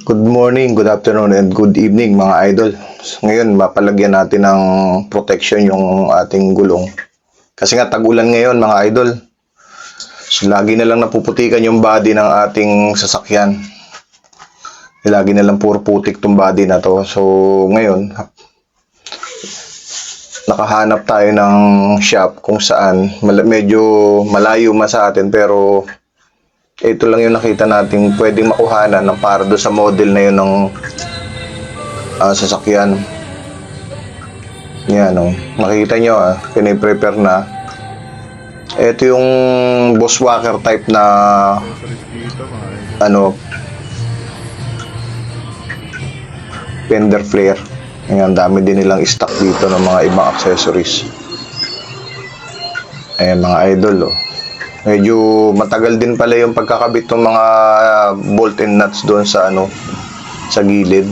Good morning, good afternoon, and good evening mga idol. So, ngayon, mapalagyan natin ng protection yung ating gulong. Kasi nga, tag-ulan ngayon mga idol. So, lagi na lang napuputikan yung body ng ating sasakyan. Lagi na lang puro putik tong body na to. So, ngayon, nakahanap tayo ng shop kung saan medyo malayo man sa atin pero ito lang yung nakita natin pwedeng makuhanan ng para do sa model na yun ng sasakyan. Yan o. Makikita nyo piniprepare na. Ito yung Bushwhacker type na fender flare. Ayan, dami din nilang stock dito ng mga ibang accessories. Ayan mga idol medyo matagal din pala yung pagkakabit ng mga bolt and nuts doon sa sa gilid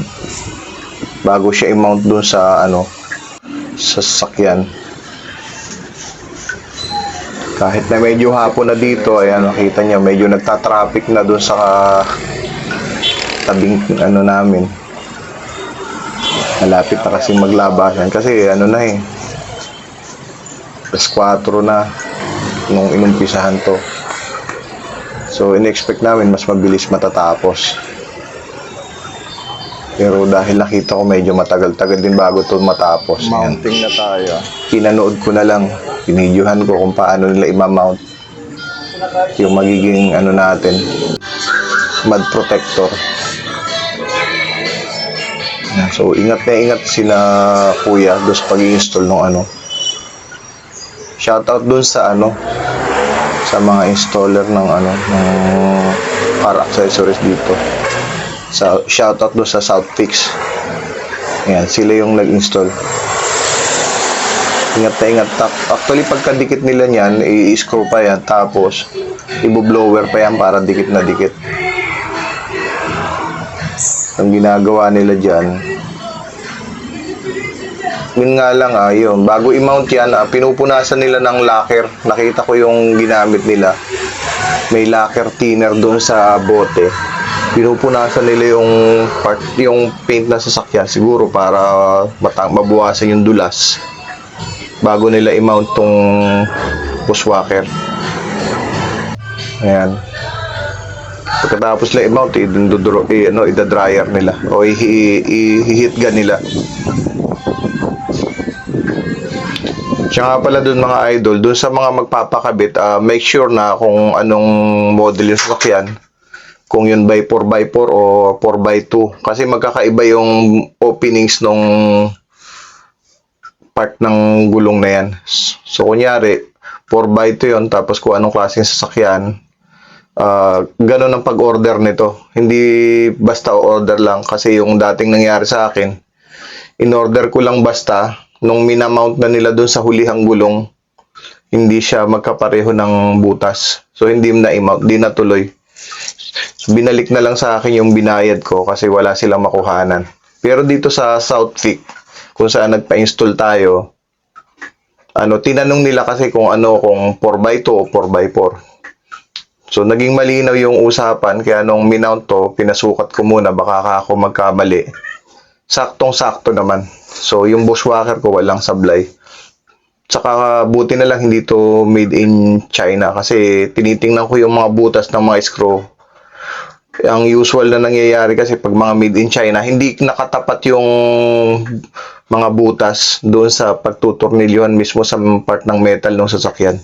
bago siya i-mount doon sa sa sasakyan. Kahit na medyo hapon na dito, ayan nakita niya medyo nagta-traffic na doon sa tabing namin. Malapit na kasi maglabasan kasi na alas 4 na nung inumpisahan to. So in-expect namin mas mabilis matatapos. Pero dahil nakita ko medyo matagal-tagal din bago to matapos. Mounting na tayo. Pinanood ko na lang, pinidyohan ko kung paano nila i-mount yung magiging natin, mud protector. So ingat na ingat sila kuya doon sa pag-i-install ng Shoutout dun sa sa mga installer ng ng car accessories dito. Shoutout dun sa Southfix. Ayan, sila yung nag-install. Ingat na ingat. Actually, pagkadikit nila niyan, i-screw pa yan. Tapos, i-blower pa yan para dikit na dikit. Ang ginagawa nila dyan, yun nga lang yun. Bago i-mount yan, pinupunasan nila ng lacquer. Nakita ko yung ginamit nila. May lacquer thinner doon sa bote. Pinupunasan nila yung paint na sasakyan siguro para mabawasan yung dulas bago nila i-mount tong bushwhacker. Ayan. Pagkatapos nila i-mount, i-dryer nila o i-heat gun nila. Tsaka pala dun mga idol, dun sa mga magpapakabit, make sure na kung anong model yung sasakyan. Kung yun by 4x4 o 4x2. Kasi magkakaiba yung openings nung part ng gulong na yan. So kunyari, 4x2 yun, tapos kung anong klaseng sasakyan, ganun ang pag-order nito. Hindi basta order lang. Kasi yung dating nangyari sa akin, in-order ko lang basta. Nung minamount na nila doon sa hulihang gulong, hindi siya magkapareho ng butas. So, hindi na i-mount, di natuloy. So, binalik na lang sa akin yung binayad ko kasi wala silang makuhanan. Pero dito sa Southfix, kung saan nagpa-install tayo, tinanong nila kasi kung kung 4x2 o 4x4. So, naging malinaw yung usapan, kaya nung minount to, pinasukat ko muna, baka ako magkamali. Saktong-sakto naman. So, yung bushwhacker ko walang sablay. Tsaka buti na lang hindi to made in China kasi tinitingnan ko yung mga butas ng mga screw. Ang usual na nangyayari kasi pag mga made in China, hindi nakatapat yung mga butas doon sa pagtutornilyohan mismo sa part ng metal ng sasakyan.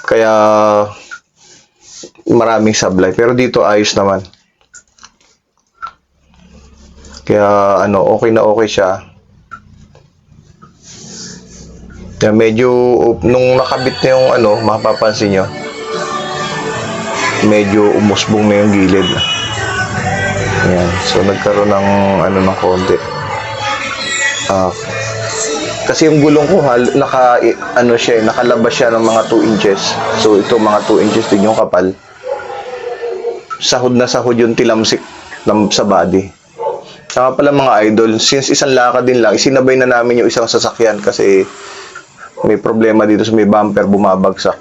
Kaya maraming sablay. Pero dito ayos naman. Kaya okay na okay siya. Kaya medyo nung nakabit na yung mapapansin nyo, medyo umusbong na yung gilid. Ayan. So nagkaroon ng ng konti. Kasi yung gulong ko nakalabas siya ng mga 2 inches. So ito mga 2 inches din yung kapal. Sahod na sahod yung tilamsik sa body. Saka pala mga idol, since isang lakad din lang, isinabay na namin yung isang sasakyan kasi may problema dito sa may bumper, bumabagsak.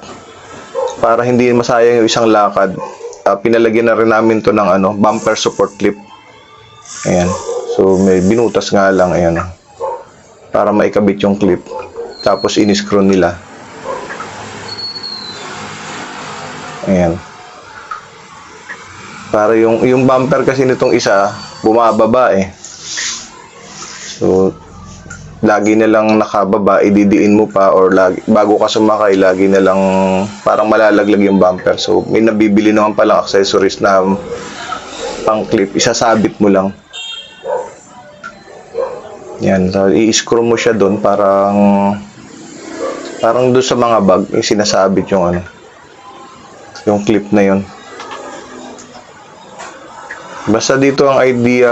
Para hindi masayang yung isang lakad, pinalagyan na rin namin to ng bumper support clip. Ayan. So, may binutas nga lang, ayan. Para maikabit yung clip. Tapos, in-screw nila. Ayan. Para yung bumper kasi nitong isa, bumababa eh. So, lagi na lang nakababa, ididiin mo pa or lagi, bago ka sumakay, lagi na lang parang malalaglag yung bumper. So, may nabibili naman palang accessories na pang clip, isasabit mo lang. Yan, so, i-screw mo siya doon parang doon sa mga bag, sinasabit yung yung clip na yon. Basta dito ang idea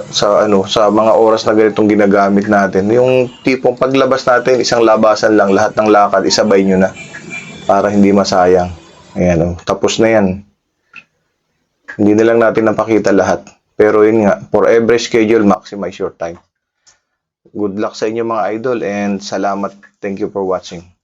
sa mga oras na ganitong ginagamit natin, yung tipong paglabas natin, isang labasan lang, lahat ng lakad isabay nyo na para hindi masayang. Ayan, tapos na yan. Hindi na lang natin napakita lahat. Pero yun nga, for every schedule, maximize your time. Good luck sa inyo mga idol and salamat. Thank you for watching.